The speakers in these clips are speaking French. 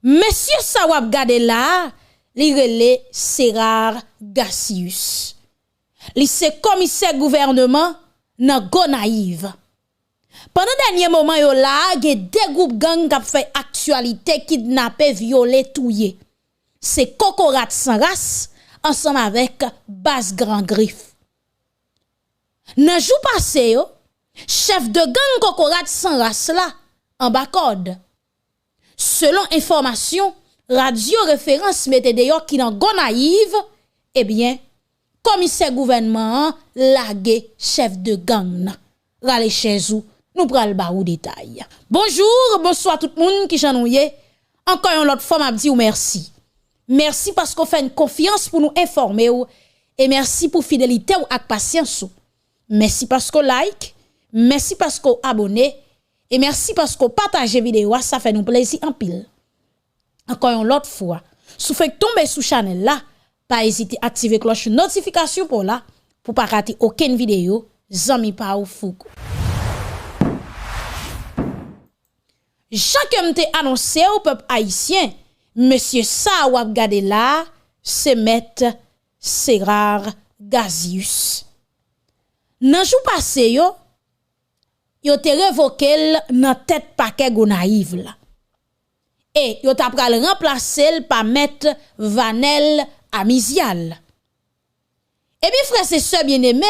Monsieur sa wap gade là, li rele Serrar Gassius. Li se commissaire gouvernement nan Gonaïve. Pendant dernier moment yo là, ge deux groupes gang qui fait actualité, kidnappé, violé, touye. C'est Kokorat sans race ensemble avec Bas Grand Griffe. Nan jou passé yo, chef de gang Kokorat sans race là en bas code. Selon information, radio référence mette d'ailleurs qui dans Gonaïve, eh bien, commissaire gouvernement lagué chef de gang. Rale chez vous, nous pral ba ou détail. Bonjour, bonsoir tout le monde qui janouye. Encore une autre fois m'a dit ou merci. Merci parce qu'on fait une confiance pour nous informer ou, et merci pour fidélité ou ak patience ou. Merci parce qu'on like, merci parce qu'on abonne et merci parce qu'on partage vidéo, ça fait nous plaisir en pile. Encore une autre fois, si vous faites tomber sous channel là, pas hésiter à activer cloche notification pour là pour pas rater aucune vidéo, zami pa ou foukou. Chacun te annoncé au peuple haïtien, monsieur sa wap gade là, c'est Maître Serrar Gassius. Nan jou passé yo te révoqué nan tête paquet Gonaïve là. Et yo t'a pral remplacer par Maître Vanel Amizial. Et bien frère c'est sœur bien-aimé,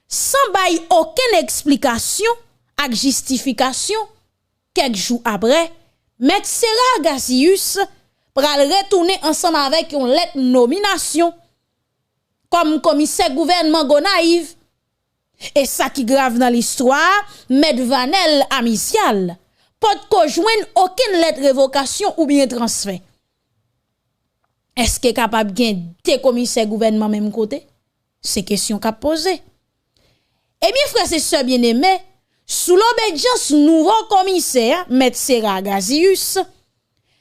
sans bail aucune explication ak justification, quelques jours après, Maître Serrar Gassius pral retourner ensemble avec une lettre nomination comme commissaire gouvernement Gonaïve. Et ça qui grave dans l'histoire, Maître Vanel Amizial pas ko joindre aucune lettre révocation ou bien transfert. Est-ce que capable gen des commissaires gouvernement même côté? C'est question qu'a posé. Et bien frère c'est sœur bien-aimé, sous l'obédience nouveau commissaire Maître Serrar Gassius,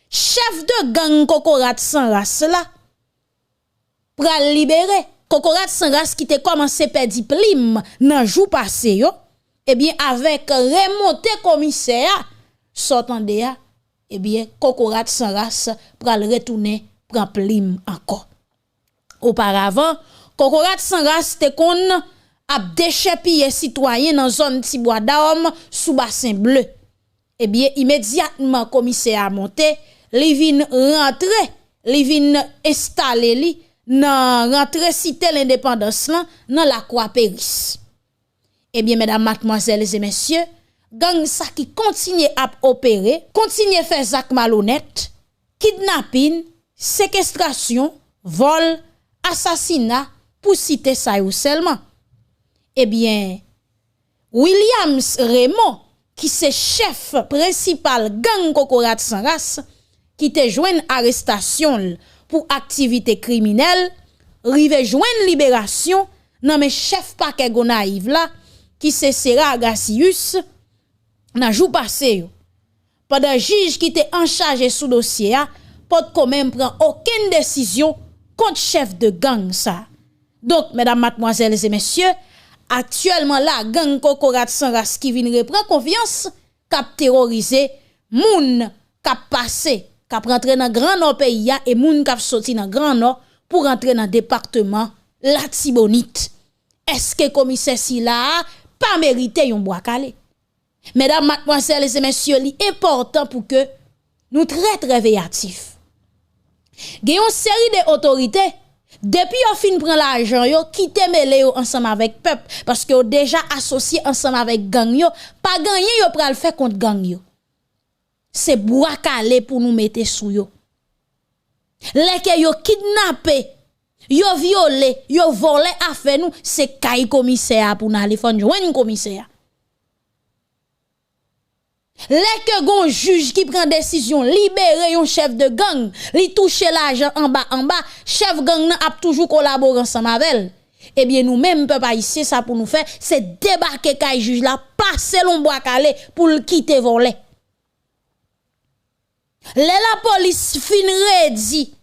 chef de gang Kokorat sans race là, pral libérer Kokorat sans race qui te commencé perdre plim nan jou passé yo, eh bien avec remonté commissaire sortant de ya, eh bien Kokorat sans race pral retourner prend plim encore. Auparavant, Kokorat sans race te kon a déchepiller citoyen dans zone Tibois d'Homme sous bassin bleu. Eh bien immédiatement commissaire a monté, li vinn rentrer, li vinn installer li nan rentrée cité l'indépendance là dans la Croix Péris. Eh bien mesdames, mademoiselles et messieurs, gang ça qui continue à opérer, continue faire zak malhonnête, kidnapping, séquestration, vol, assassinat pour citer ça ou seulement. Eh bien Williams Raymond qui c'est chef principal gang Kokorat sans race qui te joine arrestation pour activité criminelle, rive joindre libération nan men chef paquet Gonaïve là qui c'est Serrar Gassius nan jou passé yo. Pendant juge qui était en charge sous dossier a, pas quand même prend aucune décision contre chef de gang ça. Donc mesdames, mademoiselles et messieurs, actuellement là gang Kokorat sans race qui vient reprendre confiance, cap terroriser moun cap passer k'ap rentre dans grand nord pays et moun k'ap sorti dans grand nord pour rentrer dans département la Tibonite. Est-ce que commissaire si là pas mérité yon bois calé? Mesdames, mademoiselles et messieurs, li important pour que nous très véatifs. Gen yon série de autorités depuis yon fin prend l'argent yo quitte mêlé yo ensemble avec peuple parce que yo déjà associé ensemble avec gang yo, pas gagné yo pral faire contre gang yo. C'est bois calé pour nous mettre sous yo. Les que yo kidnappé, yo violé, yo volé affaire nous, c'est kay commissaire pour nous aller faire joindre commissaire. Les que gon juge qui prend décision libérer un chef de gang, li toucher l'argent en bas, chef gang nan a toujours collaboré ensemble avec. Eh bien nous même peuple haïtien ça pour nous faire, c'est débarquer kay juge là, passer l'on bois calé pour le quitter voler. La police fin redi,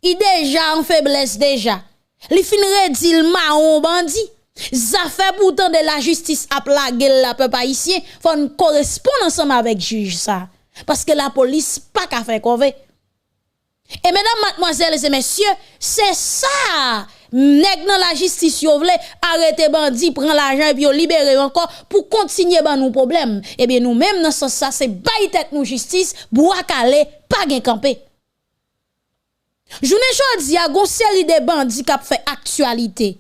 il déjà en faiblesse déjà. Li fin redi le marron bandit. Ça fait pourtant de la justice à plaguer la peuple haïtien, faut correspondre ensemble avec juge ça. Parce que la police pas qu'à faire convé. Et mesdames, mademoiselles et messieurs, c'est ça. Nèg dans la justice yo vle arrêter bandi, prend l'argent et puis libérer encore pour continuer ban nous problème. Eh bien nous même dans ce sens ça c'est bail tête nous justice, bois calé, pas gen campé. Journée jodi a gon série de bandits qui a fait actualité.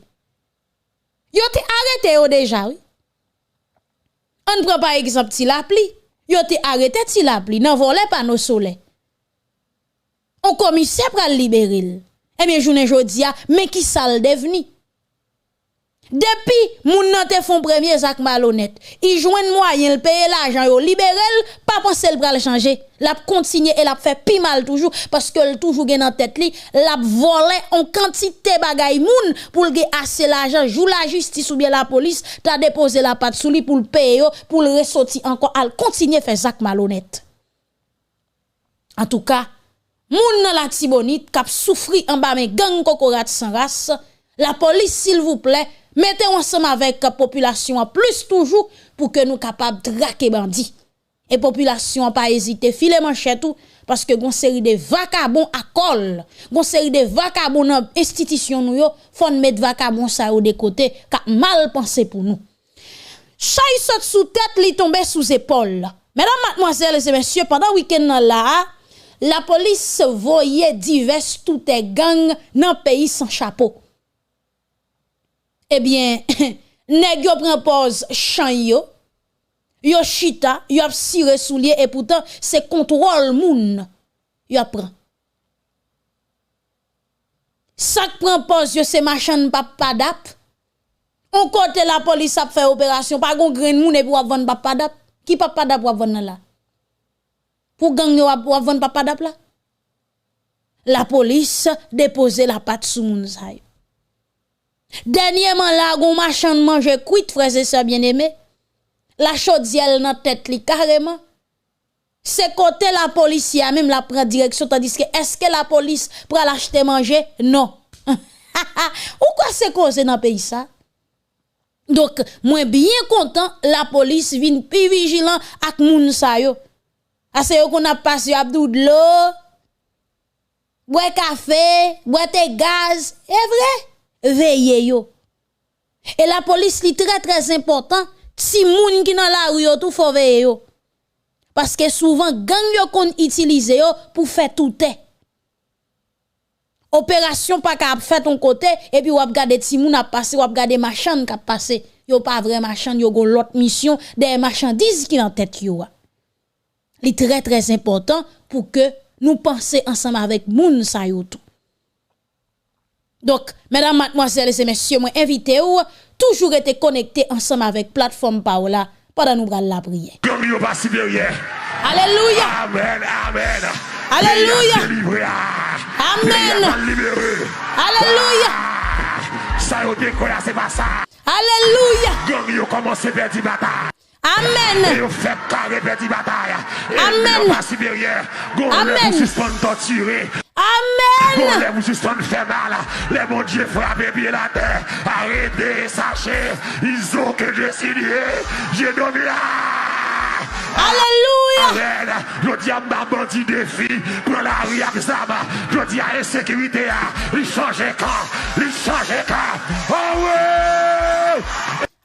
Yo te arrêté yo déjà oui. On prend par exemple Tilapli. Yo te arrêté Tilapli nan volé panneau solaire. On commissaire pour le libérer. Eh bien, journée jodi a, mais qui ça le devenu? Depuis, moun nan te font premier Zak malhonnête. Il joine moyen, il paye l'argent, yo libérer, pas penser le bras le changer. L'a continuer et l'a fait pi mal toujours, parce que le toujours gen en tête li, l'a volé en quantité bagay moun, pour le assez l'argent, joue la justice ou bien la police, t'a déposé la patte sous li pour le payer, pour le ressortir encore, al continuer faire Zak malhonnête. En tout cas, moun nan la Tibonite k'ap souffri en bas men gang kokorat sans race, la police s'il vous plaît, mettez ensemble avec la population en plus toujours pour que nous capables de traquer bandits. Et population pas hésiter filer manchette tout parce que gon série de vagabonds à col, gon série de vagabonds dans institution nous yo, faut mettre vagabonds ça de côté car mal pensé pour nous. Chay saute sous tête, li tombe sous épaule. Mesdames, mademoiselles et messieurs, pendant week-end là, la police voyait divers toutes les gangs dans le pays sans chapeau. Eh bien, nèg yo prend pause chan yo chita, yo ap sire soulier et pourtant c'est contrôle moun yo prend. Sak prend pause yo c'est machin papadap. On côté la police a fait opération pas gon grain moun et pour vendre papadap. Qui papadap pour vendre là? Pour gang yo pour vendre papadap là? La police déposer la patte sous moun sa yo. Dernièrement là gon machin manger cuit frères et sœurs bien-aimés. La chaudière dans tête li carrément. C'est côté la police a même la prend direction tandis que est-ce que la police pour l'acheter manger? Non. Ou quoi c'est causé dans pays ça? Donc moi bien content la police vient plus vigilant ak moun sa yo. Ase yo qu'on a passé abdou de l'eau, boire café, boire gaz, est vrai? Veillez yo. Et la police li très important, si moun ki nan la rue yo tout faut veiller yo. Parce que souvent gang yo kon utilise yo pour faire tout est. Opération pas ka fait ton côté et puis ou ap gade ti moun a passé ou ap gade machan ka passé. Yo pas vrai machan, yo gon l'autre mission des marchandises qui dans tête yo. Li très important pour que nous pensions ensemble avec moun sa yo tout. Donc, mesdames, mademoiselles et messieurs, moi invité ou toujours été connecté ensemble avec plateforme Paola pendant nous la prière. Alléluia. Amen, amen. Alléluia. Amen. Alléluia. Ça y est, c'est pas ça. Alléluia. Gang yo commencé à perdre bataille. Amen. Yo fait carré perdre bataille. Amen. Amen. Suspendre torturer. Amen. Vous suspendre faire mal. Les bon Dieu frapper bien la terre. Arrêtez, sachez. Ils ont que j'ai signé. J'ai donné là. Alléluia. Amen. Je dis à ma bandit défi. Pour la rue avec ça. Je dis à l'insécurité. Il change quand. Il change quand. Oh ouais.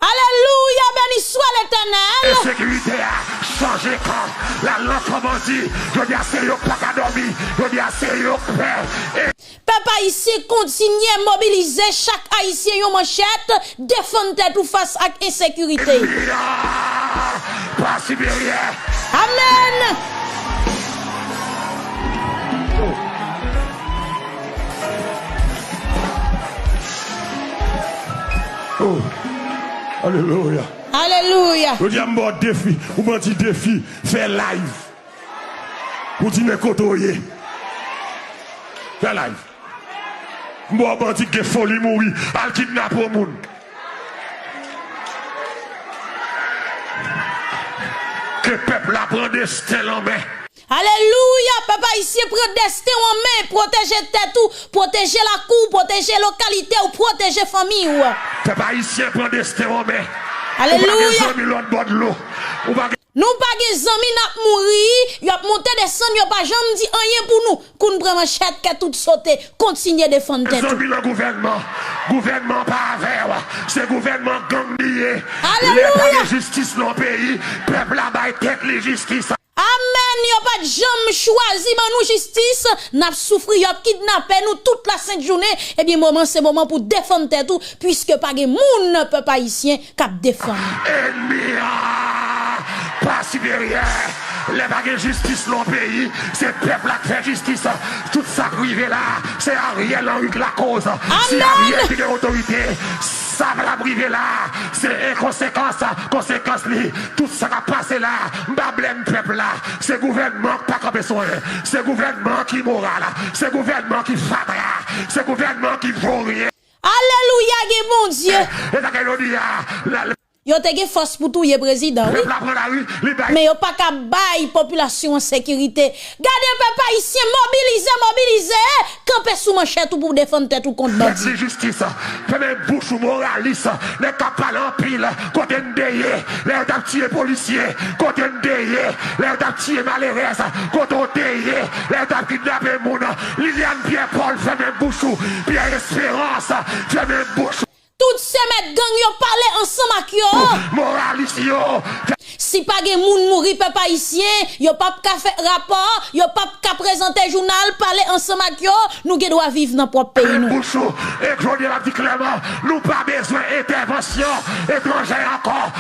Alléluia, béni soit l'Éternel. La sécurité a changé quand la langue comment dit. Je dis à sérieux pas qu'à dormir. Je dis à sérieux peur. Peuple haïtien continue à mobiliser chaque haïtien yon manchette, défendre tête ou face à insécurité. Pas supérieur. Amen. Oh. Alléluia. Alléluia. Je dis à mon défi, ou mon petit défi, faire live. Pour dire mes côtoyer. Faire live. Moi, mon petit qui folie mourir, al kidnappe au monde. Que le peuple apprend destin en main. Alléluia, papa ici prend destin en main, protéger tête ou, protéger la cour, protéger localité ou protéger famille ou. Peuple haïtien prend destin en main. Alléluia. Nous pas des amis n'a mouri, y a monté descendre, y a pas jamais dit rien pour nous. Qu'on prend manchette qui tout sauter, continuer défendre tête. Le gouvernement pas avec, c'est gouvernement gang lié. Alléluia. Les pas de justice dans le pays, peuple là-bas tête les justice. Amen, y a pas de jamais choisi nous justice, n'a souffri, y a kidnappé nous toute la sainte journée. Et bien moment c'est moment pour défendre tout puisque pas de monde peuple haïtien cap défendre. Ennemi pas supérieur. Les bagues de justice dans le pays, c'est le peuple qui fait justice. Tout ça privé là, c'est Ariel Henry qui la cause. Si Ariel qui a autorité, ça va la priver là. C'est conséquence, tout ça qui a passé là. M'bablème peuple là. C'est le gouvernement qui n'a pas besoin. C'est le gouvernement qui est moral. C'est le gouvernement qui fatra. C'est le gouvernement qui vaut rien. Alléluia, bon Dieu. Et ça que Yo te gen force pour tout le président, oui. Mais yo pas qu'à bailler population en sécurité. Gardez peuple haïtien mobiliser, camper sous manchette pour défendre tête ou contre bandit. C'est justice. Fait même bouche ou moraliste, les capales en pile, côté ndeye, les taptiers policiers, côté ndeye, les taptiers malheureux, côté ndeye, les taptiers kidnappés moun, Liliane Pierre-Paul fait même bouche ou, Pierre Espérance fait même bouche. Toutes ces mecs gang yo parlé ensemble avec yo. Moraliste yo. Si pas gen moun mouri peuple haïtien, yo pas ka faire rapport, yo pas ka présenter journal, parler ensemble avec yo, nous ge doit vivre dans propre pays nous. Bouchou, et Claude l'a dit clairement, nous pas besoin d'intervention étrangère encore.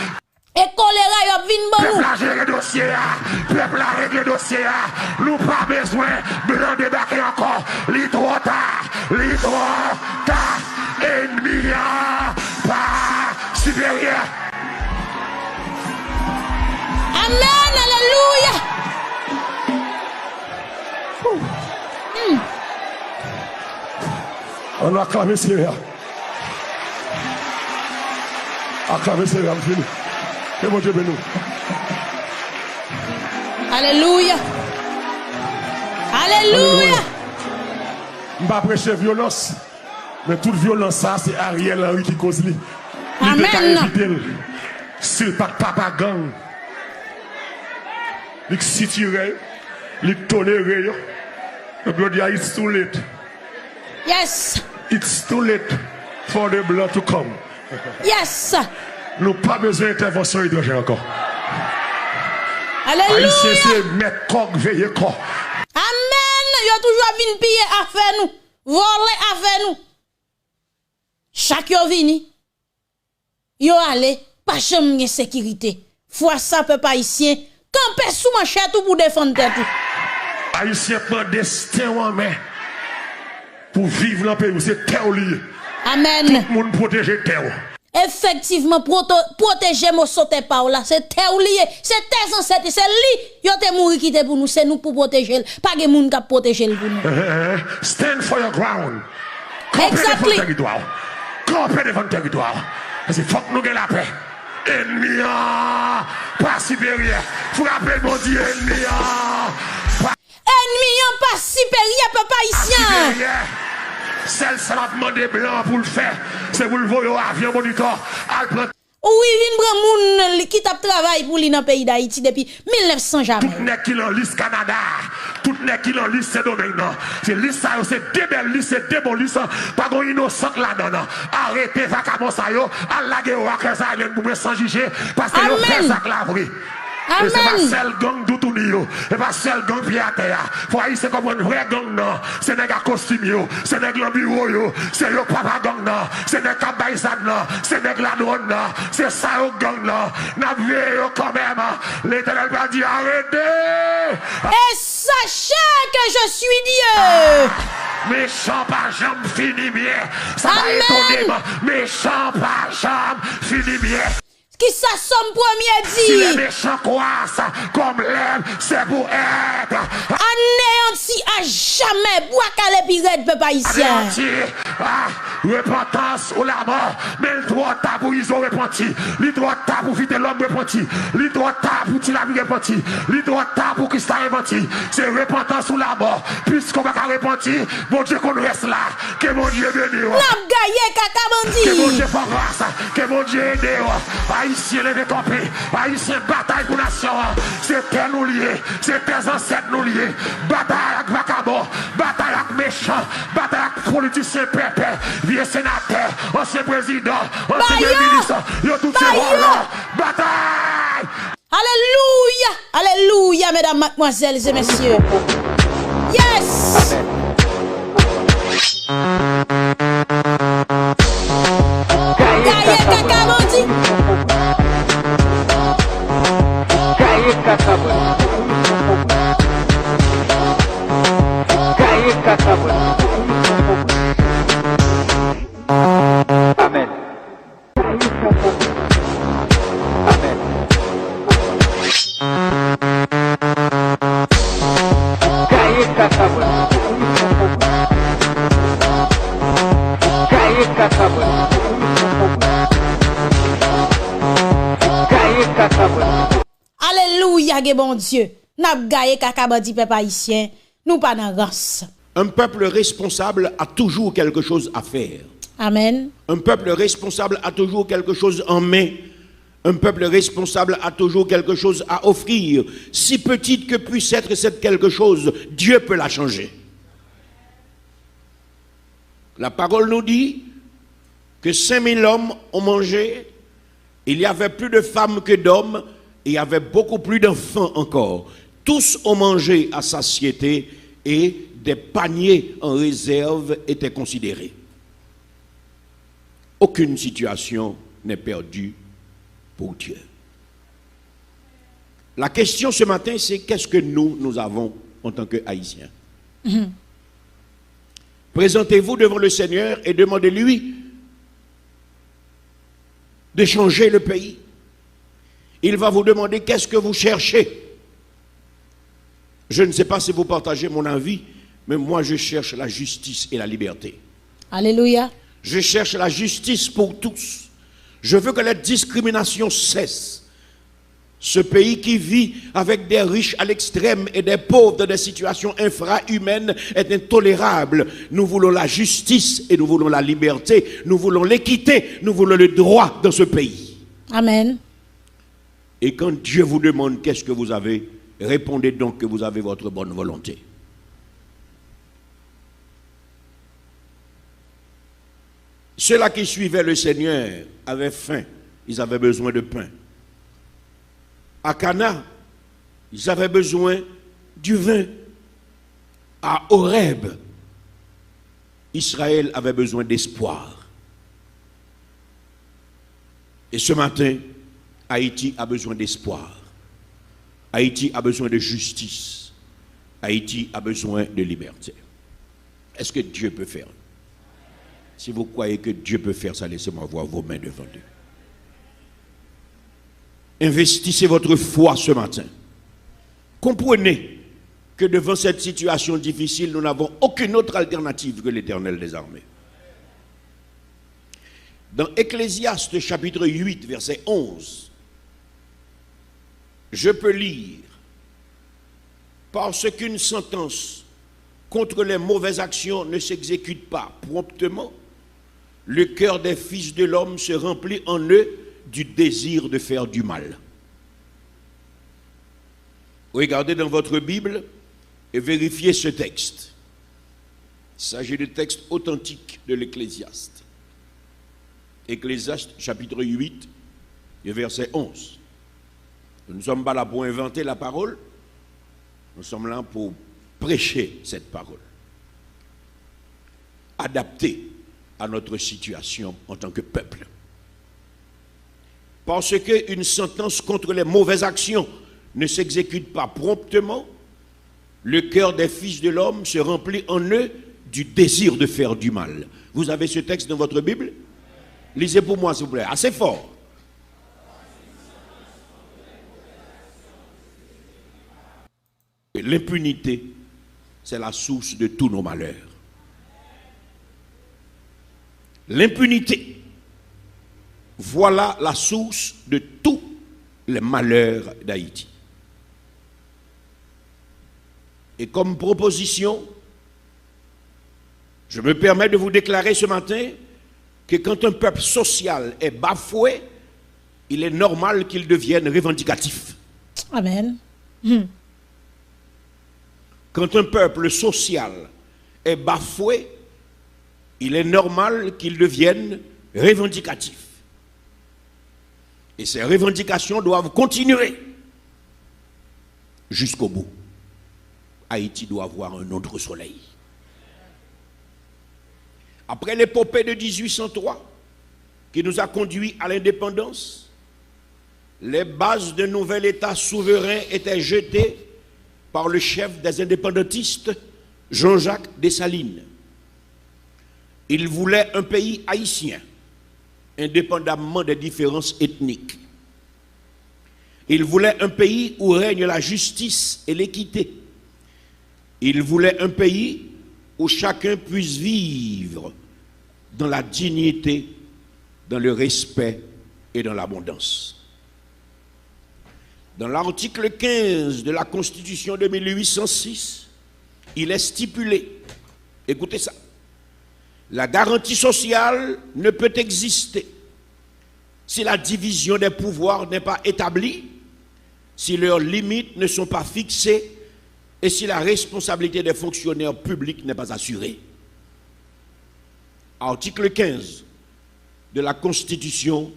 Et choléra yo vinn bon nous. Peuple a géré dossier, peuple a réglé dossier, nous pas besoin de l'en débarquer encore. Li trop tard, ennemi pas supérieur. Amen, alléluia. On a acclamé Seigneur. Acclamé Seigneur, fini. Que mon Dieu bénisse. Alléluia. Alléluia. Je ne vais pas prêcher violence. Mais toute violence, ça, c'est Ariel Henry qui cause lui. Amen. S'il pas de papa gang, il s'itire, il tolère. God, it's too late. Yes. It's too late for the blood to come. Yes. Nous pas besoin d'intervention étrangère encore. Alléluia. Haïtien, c'est mettre coq, veiller coq. Amen. Yo toujours vinn piller affaire nous, voler affaire nous. Chaque yo vini, yo allé, pas jamais sécurité. Fois ça peuple haïtien, camper sous manchette pour défendre tête. Haïtien prend destin en main pour vivre dans le pays, c'est terre lié. Amen. Tout le monde protège terre. Effectivement, protéger mon sauté par là, c'est terre lié, c'est tes ancêtres, c'est lui, yo te mouri qui te pour nous, c'est nous pour protéger, pas de monde qui protéger pour nous. Stand for your ground. Exactly. Campez devant le territoire. Parce qu'il faut que nous ayons la paix. Ennemi, pas supérieur. Frappez mon Dieu, ennemi. Ennemi, pas supérieur, papa haïtien. Celle ça va demander blanc pour le faire. C'est pour le voler au avion moniteur. Oui, vin prend moun qui t'a travail pour li dans pays d'Haïti depuis 1900 jamais. Tout n'est qui en liste Canada. Tout n'est qui en liste c'est domaine. C'est liste ça, c'est des belles listes, c'est des bonnes listes. Pas qu'on innocent là-dedans. Arrêtez vacabon ça yo. Allah ge wa que ça vient pour sans juger parce que yo fait ça la vraie. Et c'est pas seul gang d'Outounio, et pas seul gang Piatea. Faut haïsser comme un vrai gang, non. C'est des gars costumes, c'est des gars bureau, c'est le papa gang, non. C'est des gars baïsades, non. C'est des gars douane, non. C'est ça au gang, non. N'a vu quand même. L'Éternel va dire arrêtez. Et sachez que je suis Dieu. Méchant pas jambe fini bien. Ça va étonner, méchant pas jambe fini bien. Qui ça somme premier dit? Si les méchants croissent comme l'herbe, c'est pour être anéanti à jamais. Bois qu'à l'épirette, peuple haïtien. Anéanti repentance ou la mort. Mais le droit tard pour ils ont repenti. Le droit tard pour vite l'homme repenti. Le droit tard pour la vie repenti. Le droit tard pour Christ a repenti. C'est repentance ou la mort. Puisqu'on va pas repentir, mon Dieu qu'on reste là. Que mon Dieu bénisse. Que mon Dieu fasse grâce. Que mon Dieu aide. Haïtien les détompés. Haïtien bataille pour nation. C'est terre nous liés. C'est tes ancêtres nous liés. Bataille avec vacabond. Bataille avec méchants. Bataille avec politiciens pépé. Vieux sénateur. Ancien président. Ancien ministre. Yo tout ces rôles. Bataille. Alléluia. Alléluia, mesdames, mademoiselles et messieurs. Yes. Gaye kaka bandi. Gaye kaka bandi. Gaye kaka bandi. Amen. Amen. Gaye kaka bandi. Gaye kaka bandi. Alléluia, bon Dieu. N'a gaye kaka bandi peuple haïtien. Nous pas dans race. Un peuple responsable a toujours quelque chose à faire. Amen. Un peuple responsable a toujours quelque chose en main. Un peuple responsable a toujours quelque chose à offrir. Si petite que puisse être cette quelque chose, Dieu peut la changer. La parole nous dit que 5000 hommes ont mangé. Il y avait plus de femmes que d'hommes. Et il y avait beaucoup plus d'enfants encore. Tous ont mangé à satiété et des paniers en réserve étaient considérés. Aucune situation n'est perdue pour Dieu. La question ce matin, c'est qu'est-ce que nous avons en tant que Haïtiens? Présentez-vous devant le Seigneur et demandez-lui de changer le pays. Il va vous demander qu'est-ce que vous cherchez. Je ne sais pas si vous partagez mon avis, mais moi je cherche la justice et la liberté. Alléluia. Je cherche la justice pour tous. Je veux que la discrimination cesse. Ce pays qui vit avec des riches à l'extrême et des pauvres dans des situations infrahumaines est intolérable. Nous voulons la justice et nous voulons la liberté. Nous voulons l'équité. Nous voulons le droit dans ce pays. Amen. Et quand Dieu vous demande qu'est-ce que vous avez, répondez donc que vous avez votre bonne volonté. Ceux-là qui suivaient le Seigneur avaient faim, ils avaient besoin de pain. À Cana, ils avaient besoin du vin. À Horeb, Israël avait besoin d'espoir. Et ce matin, Haïti a besoin d'espoir. Haïti a besoin de justice. Haïti a besoin de liberté. Est-ce que Dieu peut faire? Si vous croyez que Dieu peut faire ça, laissez-moi voir vos mains devant Dieu. Investissez votre foi ce matin. Comprenez que devant cette situation difficile, nous n'avons aucune autre alternative que l'Éternel des armées. Dans Ecclésiaste chapitre 8, verset 11, je peux lire: parce qu'une sentence contre les mauvaises actions ne s'exécute pas promptement, le cœur des fils de l'homme se remplit en eux du désir de faire du mal. Regardez dans votre Bible et vérifiez ce texte. Il s'agit du texte authentique de l'Ecclésiaste. Ecclésiaste chapitre 8, verset 11. Nous ne sommes pas là pour inventer la parole, nous sommes là pour prêcher cette parole, adaptée à notre situation en tant que peuple. Parce qu'une sentence contre les mauvaises actions ne s'exécute pas promptement, le cœur des fils de l'homme se remplit en eux du désir de faire du mal. Vous avez ce texte dans votre Bible? Lisez pour moi, s'il vous plaît, assez fort. L'impunité, c'est la source de tous nos malheurs. L'impunité, voilà la source de tous les malheurs d'Haïti. Et comme proposition, je me permets de vous déclarer ce matin que quand un peuple social est bafoué, il est normal qu'il devienne revendicatif. Amen. Quand un peuple social est bafoué, il est normal qu'il devienne revendicatif. Et ces revendications doivent continuer jusqu'au bout. Haïti doit avoir un autre soleil. Après l'épopée de 1803, qui nous a conduits à l'indépendance, les bases d'un nouvel État souverain étaient jetées par le chef des indépendantistes, Jean-Jacques Dessalines. Il voulait un pays haïtien, indépendamment des différences ethniques. Il voulait un pays où règne la justice et l'équité. Il voulait un pays où chacun puisse vivre dans la dignité, dans le respect et dans l'abondance. Dans l'article 15 de la Constitution de 1806, il est stipulé, écoutez ça, la garantie sociale ne peut exister si la division des pouvoirs n'est pas établie, si leurs limites ne sont pas fixées et si la responsabilité des fonctionnaires publics n'est pas assurée. Article 15 de la Constitution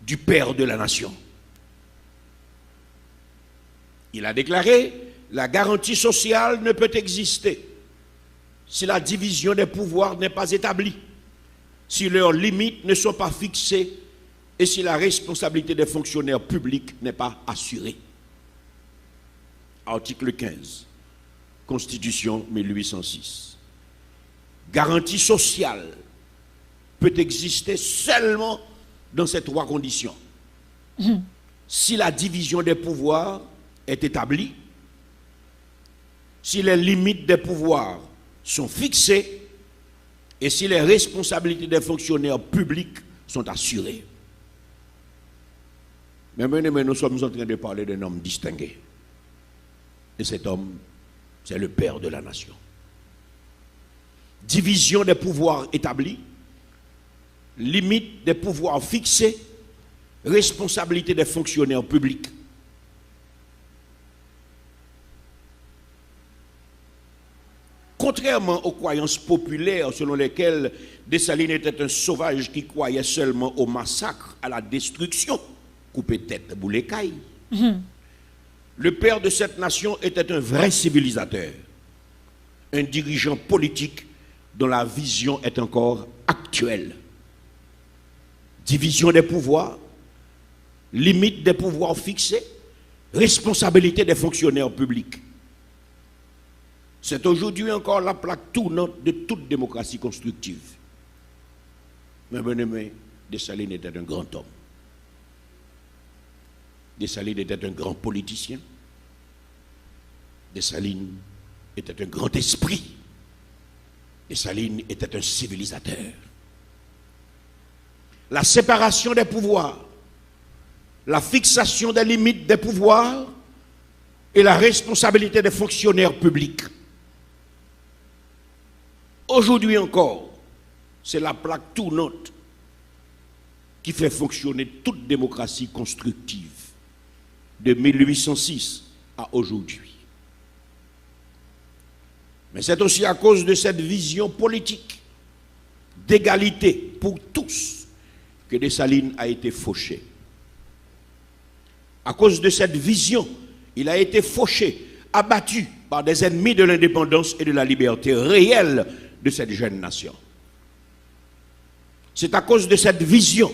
du Père de la Nation. Il a déclaré, la garantie sociale ne peut exister si la division des pouvoirs n'est pas établie, si leurs limites ne sont pas fixées et si la responsabilité des fonctionnaires publics n'est pas assurée. Article 15, Constitution 1806. Garantie sociale peut exister seulement dans ces trois conditions. Si la division des pouvoirs est établie, si les limites des pouvoirs sont fixées et si les responsabilités des fonctionnaires publics sont assurées. Mais nous sommes en train de parler d'un homme distingué. Et cet homme, c'est le Père de la Nation. Division des pouvoirs établie, limite des pouvoirs fixés, responsabilité des fonctionnaires publics. Contrairement aux croyances populaires selon lesquelles Dessalines était un sauvage qui croyait seulement au massacre, à la destruction, couper tête, bouler caille, le père de cette nation était un vrai civilisateur, un dirigeant politique dont la vision est encore actuelle. Division des pouvoirs, limite des pouvoirs fixés, responsabilité des fonctionnaires publics. C'est aujourd'hui encore la plaque tournante de toute démocratie constructive. Mais bien-aimé, Dessalines était un grand homme. Dessalines était un grand politicien. Dessalines était un grand esprit. Dessalines était un civilisateur. La séparation des pouvoirs, la fixation des limites des pouvoirs et la responsabilité des fonctionnaires publics. Aujourd'hui encore, c'est la plaque tournante qui fait fonctionner toute démocratie constructive de 1806 à aujourd'hui. Mais c'est aussi à cause de cette vision politique d'égalité pour tous que Dessalines a été fauché. À cause de cette vision, il a été fauché, abattu par des ennemis de l'indépendance et de la liberté réelle de cette jeune nation. C'est à cause de cette vision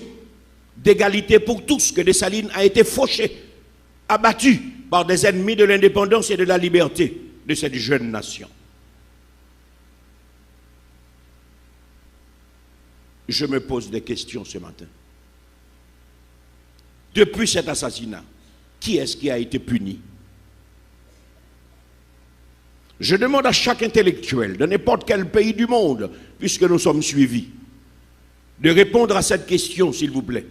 d'égalité pour tous que Dessalines a été fauché, abattu par des ennemis de l'indépendance et de la liberté de cette jeune nation. Je me pose des questions ce matin. Depuis cet assassinat, qui est-ce qui a été puni? Je demande à chaque intellectuel de n'importe quel pays du monde, puisque nous sommes suivis, de répondre à cette question, s'il vous plaît.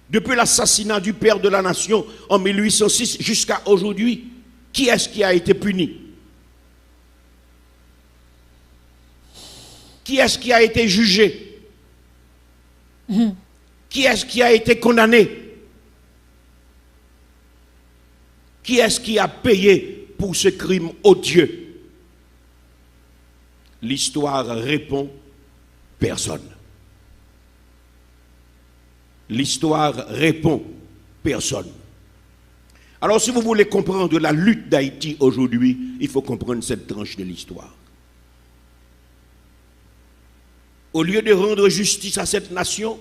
Depuis l'assassinat du père de la nation en 1806 jusqu'à aujourd'hui, qui est-ce qui a été puni? Qui est-ce qui a été jugé? Qui est-ce qui a été condamné? Qui est-ce qui a payé pour ce crime odieux? L'histoire répond: personne. L'histoire répond: personne. Alors si vous voulez comprendre la lutte d'Haïti aujourd'hui, il faut comprendre cette tranche de l'histoire. Au lieu de rendre justice à cette nation,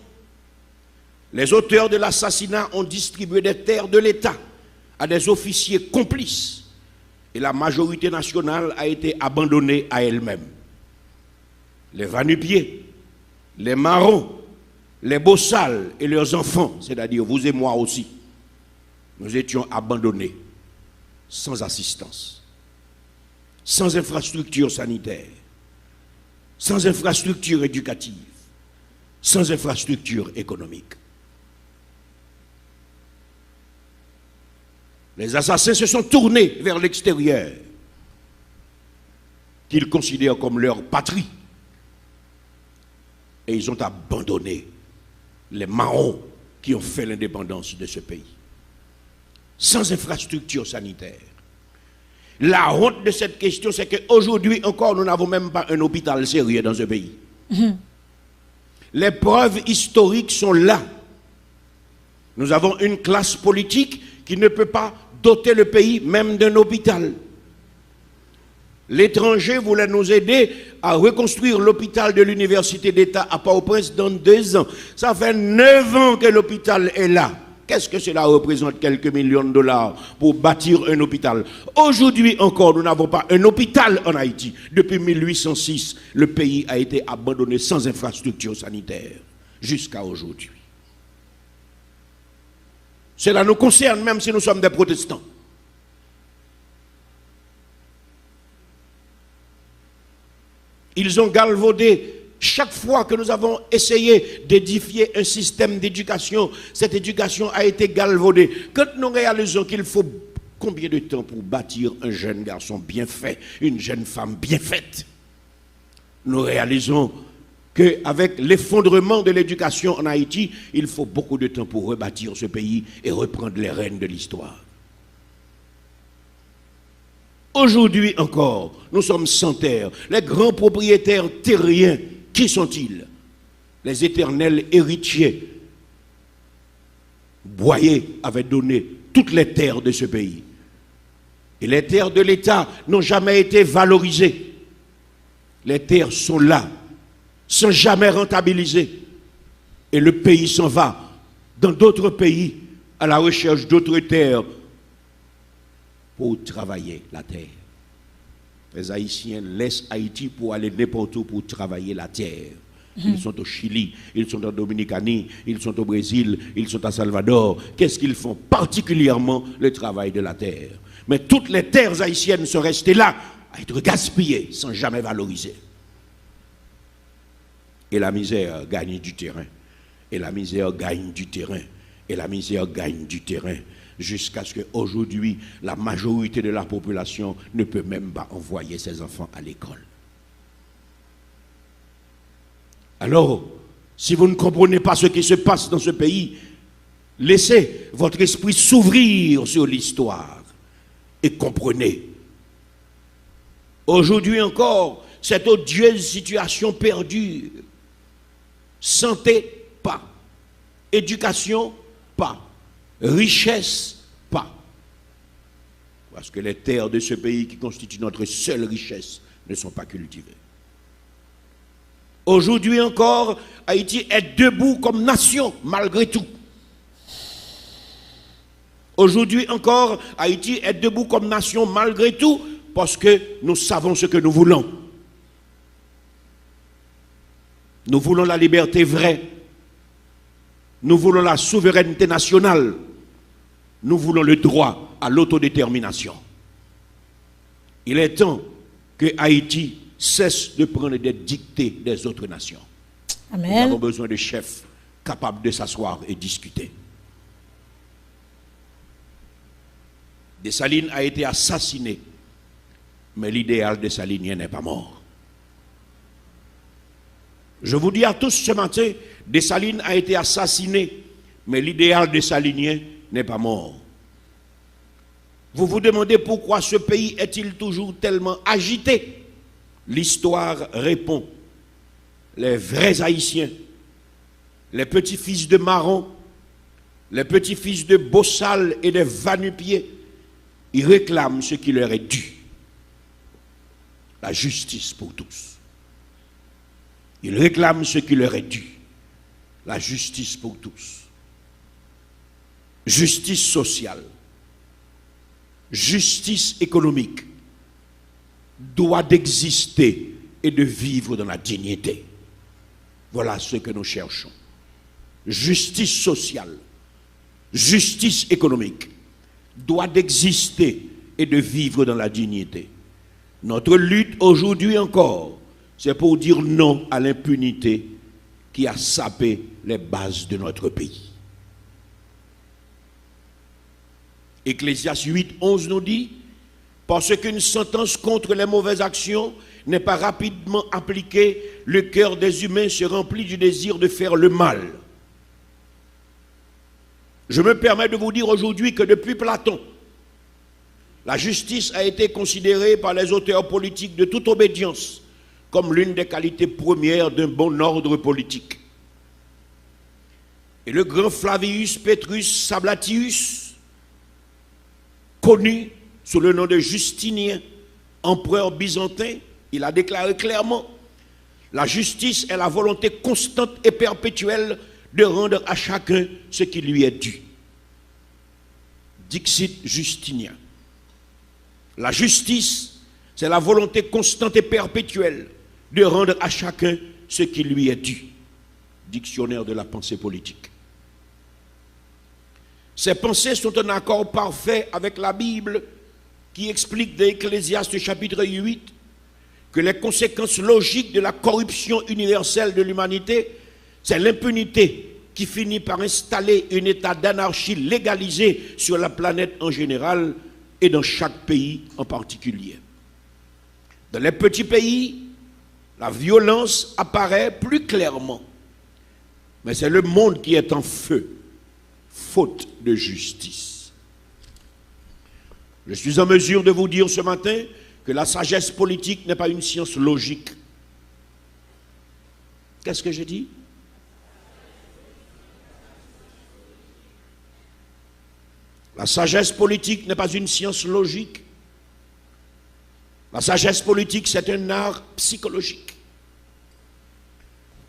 les auteurs de l'assassinat ont distribué des terres de l'État à des officiers complices et la majorité nationale a été abandonnée à elle-même. Les va-nu-pieds, les marrons, les bossales et leurs enfants, c'est-à-dire vous et moi aussi, nous étions abandonnés, sans assistance, sans infrastructure sanitaire, sans infrastructure éducative, sans infrastructure économique. Les assassins se sont tournés vers l'extérieur, qu'ils considèrent comme leur patrie, et ils ont abandonné les marrons qui ont fait l'indépendance de ce pays. Sans infrastructure sanitaire. La honte de cette question, c'est qu'aujourd'hui encore, nous n'avons même pas un hôpital sérieux dans ce pays. Les preuves historiques sont là. Nous avons une classe politique qui ne peut pas doter le pays même d'un hôpital. L'étranger voulait nous aider à reconstruire l'hôpital de l'université d'État à Port-au-Prince dans 2 ans. Ça fait 9 ans que l'hôpital est là. Qu'est-ce que cela représente? Quelques millions de dollars pour bâtir un hôpital. Aujourd'hui encore, nous n'avons pas un hôpital en Haïti. Depuis 1806, le pays a été abandonné sans infrastructure sanitaire jusqu'à aujourd'hui. Cela nous concerne même si nous sommes des protestants. Ils ont galvaudé. Chaque fois que nous avons essayé d'édifier un système d'éducation, cette éducation a été galvaudée. Quand nous réalisons qu'il faut combien de temps pour bâtir un jeune garçon bien fait, une jeune femme bien faite, nous réalisons qu'avec l'effondrement de l'éducation en Haïti, il faut beaucoup de temps pour rebâtir ce pays et reprendre les rênes de l'histoire. Aujourd'hui encore, nous sommes sans terre. Les grands propriétaires terriens, qui sont-ils? Les éternels héritiers. Boyer avait donné toutes les terres de ce pays. Et les terres de l'État n'ont jamais été valorisées. Les terres sont là, sans jamais rentabiliser. Et le pays s'en va dans d'autres pays à la recherche d'autres terres pour travailler la terre. Les Haïtiens laissent Haïti pour aller n'importe où pour travailler la terre. Ils sont au Chili, ils sont en Dominicanie, ils sont au Brésil, ils sont à Salvador. Qu'est-ce qu'ils font? Particulièrement le travail de la terre. Mais toutes les terres haïtiennes sont restées là, à être gaspillées, sans jamais valoriser. Et la misère gagne du terrain. Et la misère gagne du terrain. Et la misère gagne du terrain. Jusqu'à ce qu'aujourd'hui, la majorité de la population ne peut même pas envoyer ses enfants à l'école. Alors, si vous ne comprenez pas ce qui se passe dans ce pays, laissez votre esprit s'ouvrir sur l'histoire et comprenez. Aujourd'hui encore, cette odieuse situation perdure. Santé, pas. Éducation, pas. Richesse, pas. Parce que les terres de ce pays qui constituent notre seule richesse ne sont pas cultivées. Aujourd'hui encore, Haïti est debout comme nation, malgré tout. Aujourd'hui encore, Haïti est debout comme nation, malgré tout, parce que nous savons ce que nous voulons. Nous voulons la liberté vraie. Nous voulons la souveraineté nationale. Nous voulons le droit à l'autodétermination. Il est temps que Haïti cesse de prendre des dictées des autres nations. Nous Amen. avons besoin de chefs capables de s'asseoir et discuter. Dessalines a été assassiné, mais l'idéal dessalinien n'est pas mort. Je vous dis à tous ce matin, Dessalines a été assassiné, mais l'idéal dessalinien n'est pas mort. Vous vous demandez pourquoi ce pays est-il toujours tellement agité? L'histoire répond. Les vrais Haïtiens, les petits-fils de Marron, les petits-fils de Bossal et de Vanupier, ils réclament ce qui leur est dû. La justice pour tous. Ils réclament ce qui leur est dû. La justice pour tous. Justice sociale. Justice économique. Droit d'exister et de vivre dans la dignité. Voilà ce que nous cherchons. Justice sociale. Justice économique. Droit d'exister et de vivre dans la dignité. Notre lutte aujourd'hui encore, c'est pour dire non à l'impunité qui a sapé les bases de notre pays. Ecclésiaste 8, 11 nous dit, parce qu'une sentence contre les mauvaises actions n'est pas rapidement appliquée, le cœur des humains se remplit du désir de faire le mal. Je me permets de vous dire aujourd'hui que depuis Platon, la justice a été considérée par les auteurs politiques de toute obédience comme l'une des qualités premières d'un bon ordre politique. Et le grand Flavius Petrus Sablatius, connu sous le nom de Justinien, empereur byzantin, il a déclaré clairement: la justice est la volonté constante et perpétuelle de rendre à chacun ce qui lui est dû. Dixit Justinien. La justice, c'est la volonté constante et perpétuelle de rendre à chacun ce qui lui est dû. Dictionnaire de la pensée politique. Ces pensées sont en accord parfait avec la Bible qui explique dans Ecclésiaste chapitre 8 que les conséquences logiques de la corruption universelle de l'humanité, c'est l'impunité qui finit par installer un état d'anarchie légalisé sur la planète en général et dans chaque pays en particulier. Dans les petits pays, la violence apparaît plus clairement. Mais c'est le monde qui est en feu, faute de justice. Je suis en mesure de vous dire ce matin que la sagesse politique n'est pas une science logique. Qu'est-ce que j'ai dit? La sagesse politique n'est pas une science logique. La sagesse politique, c'est un art psychologique.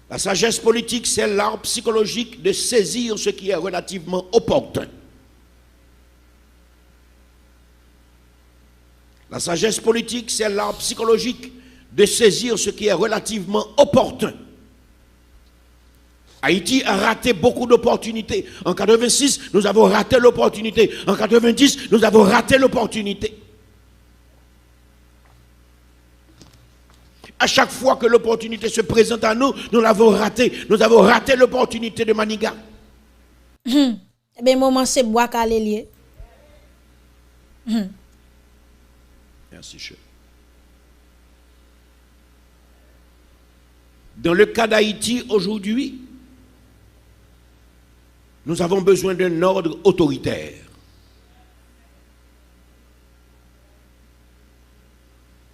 La sagesse politique, c'est l'art psychologique de saisir ce qui est relativement opportun. La sagesse politique, c'est l'art psychologique de saisir ce qui est relativement opportun. Haïti a raté beaucoup d'opportunités. En 86, nous avons raté l'opportunité. En 90, nous avons raté l'opportunité. À chaque fois que l'opportunité se présente à nous, nous l'avons raté. Nous avons raté l'opportunité de Maniga. Eh bien, moment c'est bois calé lié. Merci, chef. Dans le cas d'Haïti aujourd'hui, nous avons besoin d'un ordre autoritaire.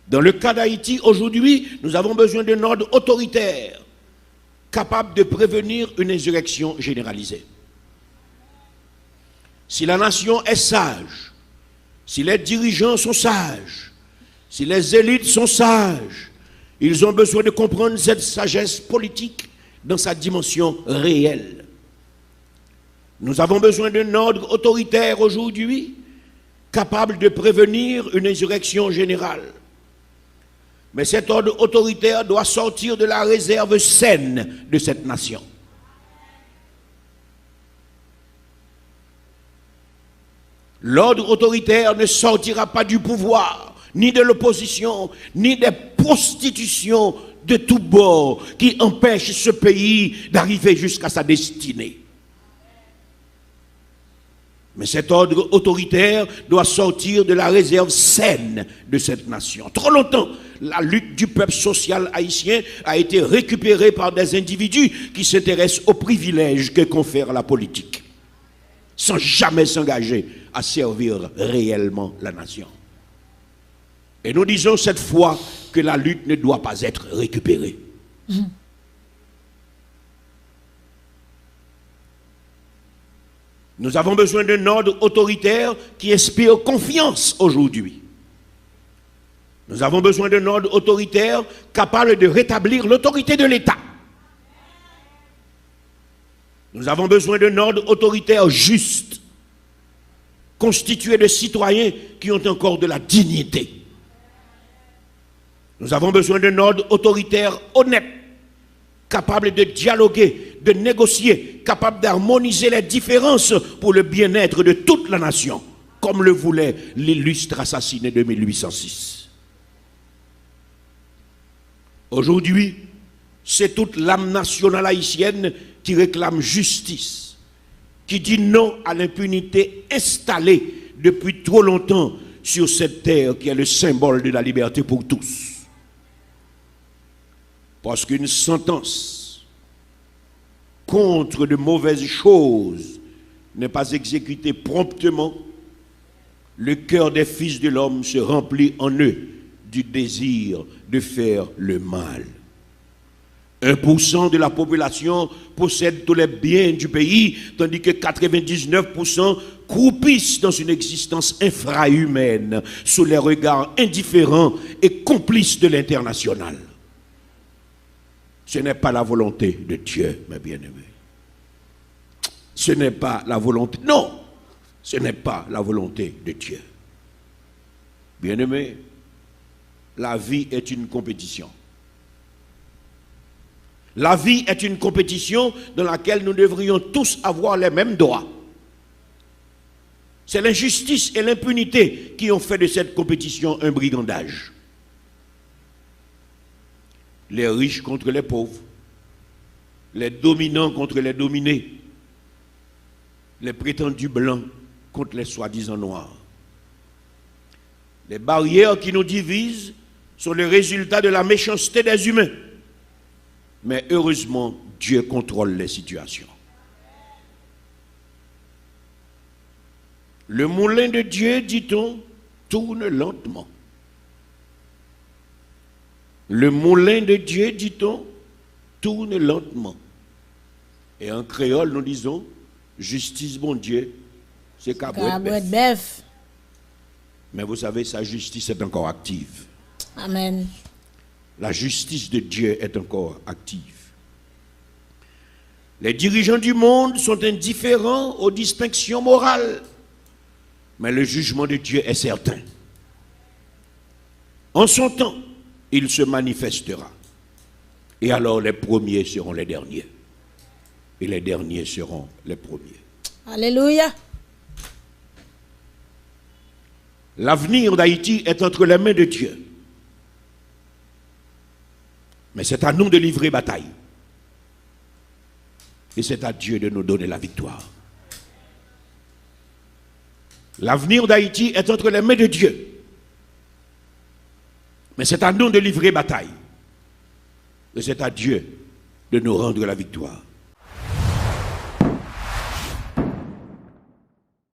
Dans le cas d'Haïti, aujourd'hui, nous avons besoin d'un ordre autoritaire capable de prévenir une insurrection généralisée. Si la nation est sage, si les dirigeants sont sages, si les élites sont sages, ils ont besoin de comprendre cette sagesse politique dans sa dimension réelle. Nous avons besoin d'un ordre autoritaire aujourd'hui capable de prévenir une insurrection générale. Mais cet ordre autoritaire doit sortir de la réserve saine de cette nation. L'ordre autoritaire ne sortira pas du pouvoir, ni de l'opposition, ni des prostitutions de tous bords qui empêchent ce pays d'arriver jusqu'à sa destinée. Mais cet ordre autoritaire doit sortir de la réserve saine de cette nation. Trop longtemps, la lutte du peuple social haïtien a été récupérée par des individus qui s'intéressent aux privilèges que confère la politique, sans jamais s'engager à servir réellement la nation. Et nous disons cette fois que la lutte ne doit pas être récupérée. Nous avons besoin d'un ordre autoritaire qui inspire confiance aujourd'hui. Nous avons besoin d'un ordre autoritaire capable de rétablir l'autorité de l'État. Nous avons besoin d'un ordre autoritaire juste, constitué de citoyens qui ont encore de la dignité. Nous avons besoin d'un ordre autoritaire honnête, capable de dialoguer, de négocier, capable d'harmoniser les différences pour le bien-être de toute la nation, comme le voulait l'illustre assassiné de 1806. Aujourd'hui, c'est toute l'âme nationale haïtienne qui réclame justice, qui dit non à l'impunité installée depuis trop longtemps sur cette terre qui est le symbole de la liberté pour tous. Parce qu'une sentence contre de mauvaises choses n'est pas exécutée promptement, le cœur des fils de l'homme se remplit en eux du désir de faire le mal. 1% de la population possède tous les biens du pays, tandis que 99% croupissent dans une existence infrahumaine, sous les regards indifférents et complices de l'international. Ce n'est pas la volonté de Dieu, mes bien-aimés. Ce n'est pas la volonté. Non, ce n'est pas la volonté de Dieu. Bien-aimés, la vie est une compétition. La vie est une compétition dans laquelle nous devrions tous avoir les mêmes droits. C'est l'injustice et l'impunité qui ont fait de cette compétition un brigandage. Les riches contre les pauvres, les dominants contre les dominés, les prétendus blancs contre les soi-disant noirs. Les barrières qui nous divisent sont le résultat de la méchanceté des humains. Mais heureusement, Dieu contrôle les situations. Le moulin de Dieu, dit-on, tourne lentement. Le moulin de Dieu, dit-on, tourne lentement. Et en créole, nous disons, justice, bon Dieu, c'est cabouette bœuf. Mais vous savez, sa justice est encore active. Amen. La justice de Dieu est encore active. Les dirigeants du monde sont indifférents aux distinctions morales. Mais le jugement de Dieu est certain. En son temps, il se manifestera. Et alors les premiers seront les derniers. Et les derniers seront les premiers. Alléluia. L'avenir d'Haïti est entre les mains de Dieu. Mais c'est à nous de livrer bataille. Et c'est à Dieu de nous donner la victoire. L'avenir d'Haïti est entre les mains de Dieu. Mais c'est à nous de livrer bataille. Et c'est à Dieu de nous rendre la victoire.